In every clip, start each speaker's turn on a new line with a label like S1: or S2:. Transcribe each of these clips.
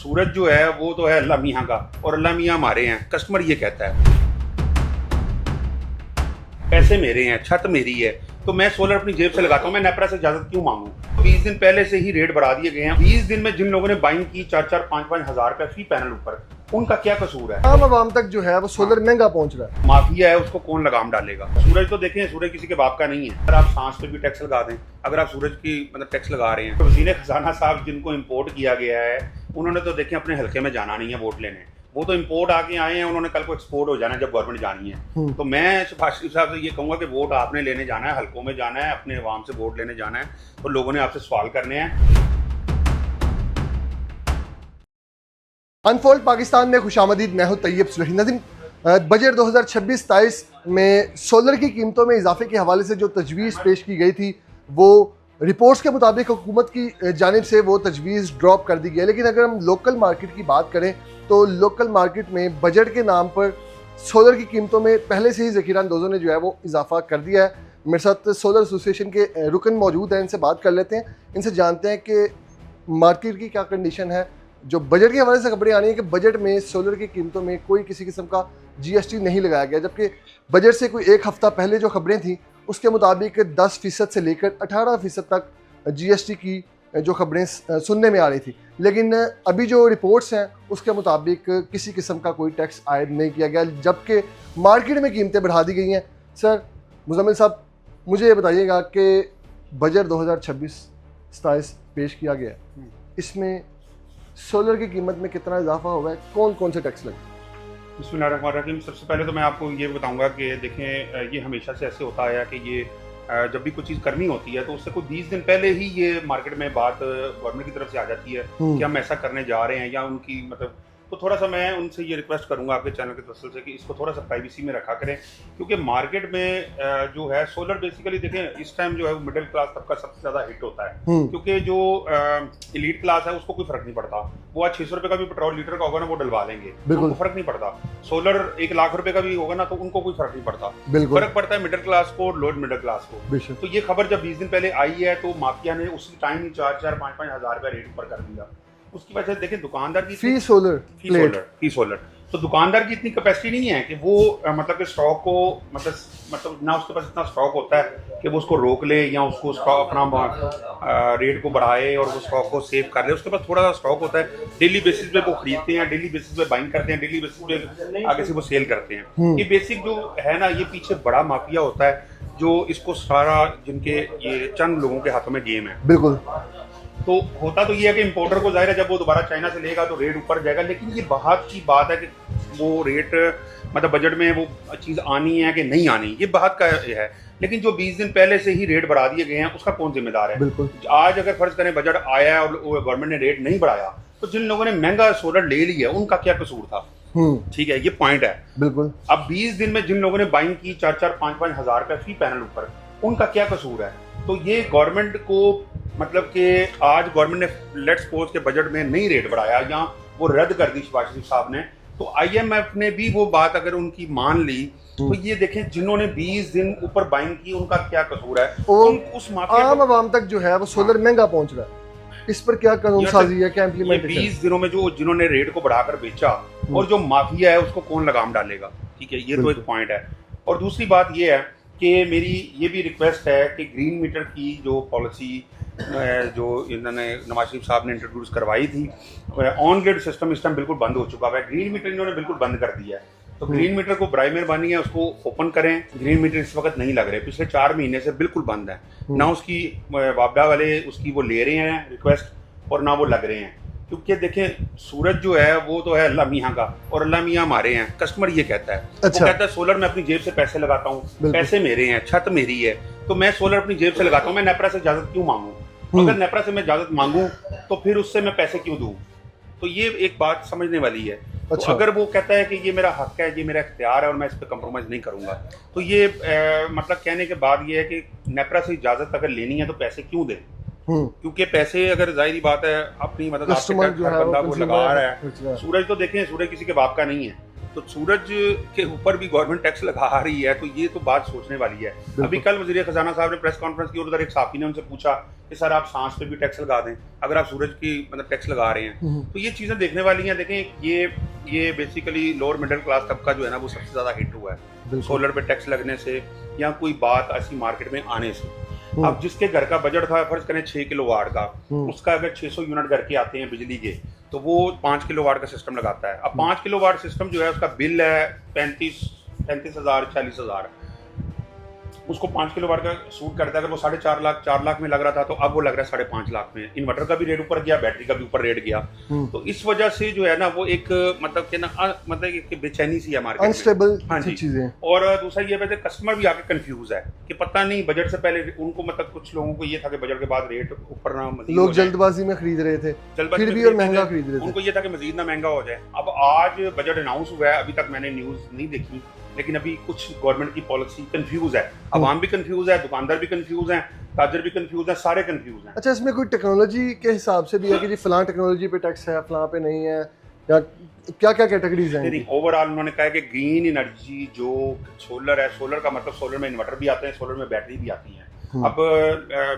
S1: सूरज जो है वो तो है अल्लाह मियाँ का और अल्लाह मियाँ हमारे हैं। कस्टमर ये कहता है पैसे मेरे हैं, छत मेरी है, तो मैं सोलर अपनी जेब से लगाता हूँ, मैं नेपरा से इजाजत क्यों मांगू? 20 दिन पहले से ही रेट बढ़ा दिए गए हैं। 20 दिन में जिन लोगों ने बाइंग की 4-4, 5-5 हजार रुपए फी पैनल ऊपर, उनका क्या कसूर है?
S2: आम आवाम तक जो है वो सोलर महंगा पहुंच रहा है।
S1: माफिया है, उसको कौन लगाम डालेगा? सूरज तो देखें, सूरज किसी के बाप का नहीं है। अगर आप सांस पे भी टैक्स लगा दें, अगर आप सूरज की मतलब टैक्स लगा रहे हैं, तो वज़ीर खजाना साहब जिनको इम्पोर्ट किया गया है, उन्होंने तो देखें अपने हल्के में जाना नहीं है वोट लेने। वो तो इम्पोर्ट आके आए हैं, उन्होंने कल को एक्सपोर्ट हो जाना है जब गवर्नमेंट जानी है। तो मैं शहबाज शरीफ साहब से ये कहूँगा कि वोट आपने लेने जाना है, हल्कों में जाना है, अपने अवाम से वोट लेने जाना है, तो लोगों ने आपसे सवाल करने हैं।
S2: अनफोल्ड पाकिस्तान में खुशामदीद, मैं हूं तैयब सुलही। नाज़रीन, बजट 2026-27 में सोलर की कीमतों में इजाफे के हवाले से जो तजवीज़ पेश की गई थी, वो रिपोर्ट्स के मुताबिक हुकूमत की जानिब से वो तजवीज़ ड्रॉप कर दी गई है। लेकिन अगर हम लोकल मार्केट की बात करें तो लोकल मार्केट में बजट के नाम पर सोलर की कीमतों में पहले से ही ज़ख़ीरा अंदोज़ों ने जो है वो इजाफा कर दिया है। मेरे साथ सोलर एसोसिएशन के रुकन मौजूद हैं, इनसे बात कर लेते हैं, इनसे जानते हैं कि मार्केट की क्या कंडीशन है। जो बजट के हवाले से खबरें आ रही हैं कि बजट में सोलर की कीमतों में कोई किसी किस्म का जीएसटी नहीं लगाया गया, जबकि बजट से कोई एक हफ्ता पहले जो खबरें थी उसके मुताबिक 10% से लेकर 18% तक जीएसटी की जो खबरें सुनने में आ रही थी। लेकिन अभी जो रिपोर्ट्स हैं उसके मुताबिक किसी किस्म का कोई टैक्स आयद नहीं किया गया, जबकि मार्केट में कीमतें बढ़ा दी गई हैं। सर मुज़म्मिल साहब, मुझे ये बताइएगा कि बजट 2026-27 पेश किया गया है, इसमें सोलर की कीमत में कितना इजाफा हुआ है, कौन कौन से टैक्स लगे?
S1: बिस्मिल्लाहिर्रहमानिर्रहीम। सबसे पहले तो मैं आपको ये बताऊंगा कि देखें, ये हमेशा से ऐसे होता है कि ये जब भी कोई चीज़ करनी होती है तो उससे कोई 20 दिन पहले ही ये मार्केट में बात गवर्नमेंट की तरफ से आ जाती है कि हम ऐसा करने जा रहे हैं, या उनकी मतलब, तो थोड़ा सा मैं उनसे ये रिक्वेस्ट करूंगा आपके चैनल के तवस्सुल से कि इसको थोड़ा सा प्राइवेसी में रखा करें, क्योंकि मार्केट में जो है सोलर बेसिकली देखें इस टाइम जो है वो मिडिल क्लास तबका सबसे ज़्यादा हिट होता है, क्योंकि जो एलीट क्लास है उसको कोई फर्क नहीं पड़ता। वो आज 600 रुपये का भी पेट्रोल लीटर का होगा ना, वो डलवा लेंगे, उनको फर्क नहीं पड़ता। सोलर 1 लाख रुपए का भी होगा ना, तो उनको कोई फर्क नहीं पड़ता। फर्क पड़ता है मिडिल क्लास को, लोअर मिडिल क्लास को। तो ये खबर जब 20 दिन पहले आई है तो माफिया ने उसी टाइम ही 4-4, 5-5 हजार रुपये रेट ऊपर कर दिया। उसकी वजह से देखें दुकानदार की फी सोलर तो दुकानदार की इतनी कैपेसिटी नहीं है कि वो मतलब कि स्टॉक को मतलब ना उसके पास इतना स्टॉक होता है कि वो उसको रोक ले या उसको स्टॉक अपना रेट को बढ़ाए और वो स्टॉक को सेव कर ले। उसके पास थोड़ा सा स्टॉक होता है, डेली बेसिस पे वो खरीदते हैं, डेली बेसिस पे बाइंग करते हैं, डेली बेसिस पे आगे से वो सेल करते हैं। ये बेसिक जो है ना, ये पीछे बड़ा माफिया होता है जो इसको सारा, जिनके ये चंद लोगों के हाथों में गेम है।
S2: बिल्कुल।
S1: तो होता तो ये है कि इंपोर्टर को जाहिर है जब वो दोबारा चाइना से लेगा तो रेट ऊपर जाएगा, लेकिन ये बात की बात है कि वो रेट मतलब बजट में वो चीज़ आनी है कि नहीं आनी, ये बात का है। लेकिन जो 20 दिन पहले से ही रेट बढ़ा दिए गए हैं उसका कौन जिम्मेदार है? बिल्कुल। आज अगर फर्ज करें बजट आया और गवर्नमेंट ने रेट नहीं बढ़ाया, तो जिन लोगों ने महंगा सोलर ले लिया उनका क्या कसूर था? ठीक है, ये पॉइंट है। बिल्कुल। अब 20 दिन में जिन लोगों ने बाइंग की 4-4, 5-5 हजार रुपए फी पैनल ऊपर, उनका क्या कसूर है? तो ये गवर्नमेंट को मतलब कि आज गवर्नमेंट ने लेट्स सपोज के बजट में नहीं रेट बढ़ाया या वो रद्द कर दी शहबाज शरीफ साहब ने, तो आईएमएफ ने भी वो बात अगर उनकी मान ली, तो ये देखें जिन्होंने 20 दिन ऊपर बाइंग की उनका क्या कसूर है? उस
S2: आम आवाम तक जो है वो सोलर महंगा पहुंच रहा है, इस पर क्या कानून साजी है, क्या इम्प्लीमेंटेशन?
S1: 20 दिनों में जो जिन्होंने रेट को बढ़ाकर बेचा और जो माफिया है उसको कौन लगाम डालेगा? ठीक है, ये तो एक पॉइंट है। और दूसरी बात ये है कि मेरी ये भी रिक्वेस्ट है कि ग्रीन मीटर की जो पॉलिसी जो इन्होंने नवाज शरीफ साहब ने इंट्रोड्यूस करवाई थी, ऑन ग्रिड सिस्टम इस टाइम बिल्कुल बंद हो चुका है। ग्रीन मीटर इन्होंने बिल्कुल बंद कर दिया है, तो ग्रीन मीटर को बराए मेहरबानी है उसको ओपन करें। ग्रीन मीटर इस वक्त नहीं लग रहे, पिछले 4 महीने से बिल्कुल बंद है ना। उसकी वापडा वाले उसकी वो ले रहे हैं रिक्वेस्ट और ना वो लग रहे हैं, क्योंकि देखें सूरज जो है वो तो है अल्लाह मियाँ का और अल्लाह मियाँ हमारे हैं। कस्टमर ये कहता है, वो कहता है सोलर मैं अपनी जेब से पैसे लगाता हूँ, पैसे मेरे हैं, छत मेरी है, तो मैं सोलर अपनी जेब से लगाता हूँ, मैं नेपरा से इजाजत क्यों मांगू? अगर नेपरा से मैं इजाजत मांगू तो फिर उससे मैं पैसे क्यों दूं? तो ये एक बात समझने वाली है। तो अगर वो कहता है कि ये मेरा हक है, ये मेरा इख्तियार है और मैं इस पर कंप्रोमाइज नहीं करूंगा, तो ये मतलब कहने के बाद ये है कि नेपरा से इजाजत अगर लेनी है तो पैसे क्यों दें? क्योंकि पैसे अगर जाहिर बात है अपनी मतलब बंदा वो लगा रहा है। सूरज तो देखें, सूरज किसी के बाप का नहीं है। तो सूरज के ऊपर भी गवर्नमेंट टैक्स लगा रही है, तो ये तो बात सोचने वाली है। अभी कल वजीर खजाना साहब ने प्रेस कॉन्फ्रेंस की और उधर एक साफी ने उनसे पूछा कि सर आप सांस पे भी टैक्स लगा दें अगर आप सूरज की मतलब टैक्स लगा रहे हैं, तो ये चीज़ें देखने वाली हैं। देखें ये बेसिकली लोअर मिडिल क्लास तबका जो है ना वो सबसे ज़्यादा हिट हुआ है सोलर पे टैक्स लगने से या कोई बात ऐसी मार्केट में आने से। अब जिसके घर का बजट था फर्ज करें 6 किलोवाट का, उसका अगर 600 यूनिट घर के आते हैं बिजली के, तो वो 5 किलोवाट का सिस्टम लगाता है। अब 5 किलोवाट सिस्टम जो है उसका बिल है 35,000 40,000, उसको 5 किलोवाट का सूट करता है। अगर वो 4.5 लाख में लग रहा था तो अब वो लग रहा है 5.5 लाख में। इन्वर्टर का भी रेट ऊपर गया, बैटरी का भी ऊपर रेट गया, तो इस वजह से जो है ना वो एक मतलब कि ना मतलब एक बेचैनी सी है मार्केट
S2: अनस्टेबल।
S1: हाँ जी
S2: चीजें।
S1: और दूसरा ये वजह कस्टमर भी आके कंफ्यूज है कि पता नहीं बजट से पहले उनको मतलब कुछ लोगों को ये था कि बजट के बाद रेट ऊपर ना मजीद
S2: लोग जल्दबाजी में खरीद रहे थे, फिर भी और महंगा खरीद रहे थे।
S1: उनको ये था कि मजीद ना महंगा हो जाए। अब आज बजट अनाउंस हुआ है, अभी तक मैंने न्यूज नहीं देखी, लेकिन अभी कुछ गवर्नमेंट की पॉलिसी कंफ्यूज है, अवाम भी कंफ्यूज है, दुकानदार भी कंफ्यूज है, ताजर भी कंफ्यूज है, सारे कंफ्यूज हैं।
S2: अच्छा, इसमें कोई टेक्नोलॉजी के हिसाब से भी है कि जी फलां टेक्नोलॉजी पे टैक्स है, फलां पे नहीं है, या क्या क्या कैटेगरीज हैं?
S1: नहीं, ओवरऑल उन्होंने कहा है कि ग्रीन एनर्जी जो सोलर है, सोलर का मतलब सोलर में इन्वर्टर भी आते हैं, सोलर में बैटरी भी आती है। अब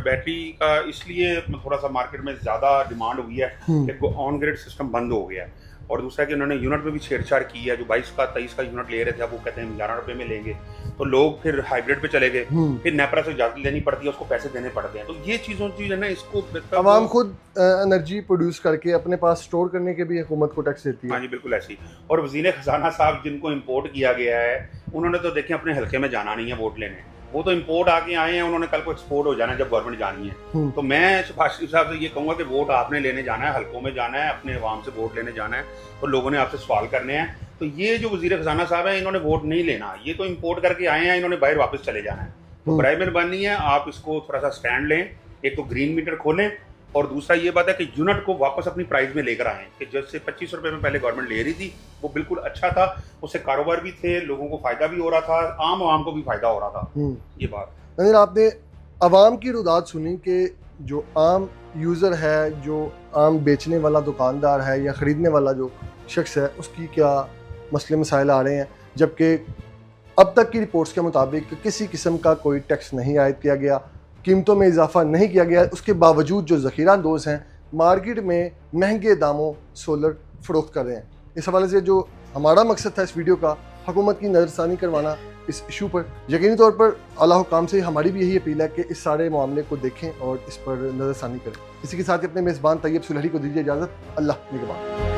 S1: बैटरी का इसलिए थोड़ा सा मार्केट में ज्यादा डिमांड हुई है कि ऑन ग्रिड सिस्टम बंद हो गया है। और दूसरा कि उन्होंने यूनिट में भी छेड़छाड़ की है, जो 22 का 23 का यूनिट ले रहे थे अब वो कहते हैं 11 रुपए में लेंगे, तो लोग फिर हाइब्रिड पे चले गए, फिर नेपरा से इजाजत लेनी पड़ती है, उसको पैसे देने पड़ते हैं। तो ये चीज़ है ना, इसको
S2: आवाम खुद एनर्जी प्रोड्यूस करके अपने पास स्टोर करने के भी हुकूमत को टैक्स देती है।
S1: हाँ जी बिल्कुल ऐसी। और वज़ीर खजाना साहब जिनको इम्पोर्ट किया गया है, उन्होंने तो देखें अपने हल्के में जाना नहीं है वोट लेने, वो तो इम्पोर्ट आके आए हैं, उन्होंने कल को एक्सपोर्ट हो जाना है जब गवर्नमेंट जानी है। तो मैं शहबाज शरीफ साहब से ये कहूँगा कि वोट आपने लेने जाना है, हल्कों में जाना है, अपने अवाम से वोट लेने जाना है, तो लोगों ने आपसे सवाल करने हैं। तो ये जो वज़ीर खजाना साहब है, इन्होंने वोट नहीं लेना, ये तो इम्पोर्ट करके आए हैं, इन्होंने बाहर वापस चले जाना है। तो बराए मेहरबानी है आप इसको थोड़ा सा स्टैंड लें, एक तो ग्रीन मीटर खोलें, और दूसरा ये बात है कि यूनिट को वापस अपनी प्राइस में लेकर आएं कि जैसे 25 रुपए में पहले गवर्नमेंट ले रही थी वो बिल्कुल अच्छा था, उससे कारोबार भी थे, लोगों को फायदा भी हो रहा था, आम आवाम को भी फायदा हो रहा था। ये बात
S2: नज़ीर, आपने आवाम की रुदात सुनी कि जो आम यूज़र है, जो आम बेचने वाला दुकानदार है या ख़रीदने वाला जो शख्स है, उसकी क्या मसले मसाइल आ रहे हैं, जबकि अब तक की रिपोर्ट्स के मुताबिक किसी किस्म का कोई टैक्स नहीं आयद किया गया, कीमतों में इजाफा नहीं किया गया। उसके बावजूद जो ज़ख़ीरा अंदोज़ हैं मार्केट में महंगे दामों सोलर फ़रोख्त कर रहे हैं। इस हवाले से जो हमारा मकसद था इस वीडियो का, हुकूमत की नज़रसानी करवाना इस इशू पर। यकीनी तौर पर आला हुकाम से हमारी भी यही अपील है कि इस सारे मामले को देखें और इस पर नज़रसानी करें। इसी के साथ ही अपने मेज़बान तैयब सुलहरी को दीजिए इजाज़त। अल्लाह निगहबान।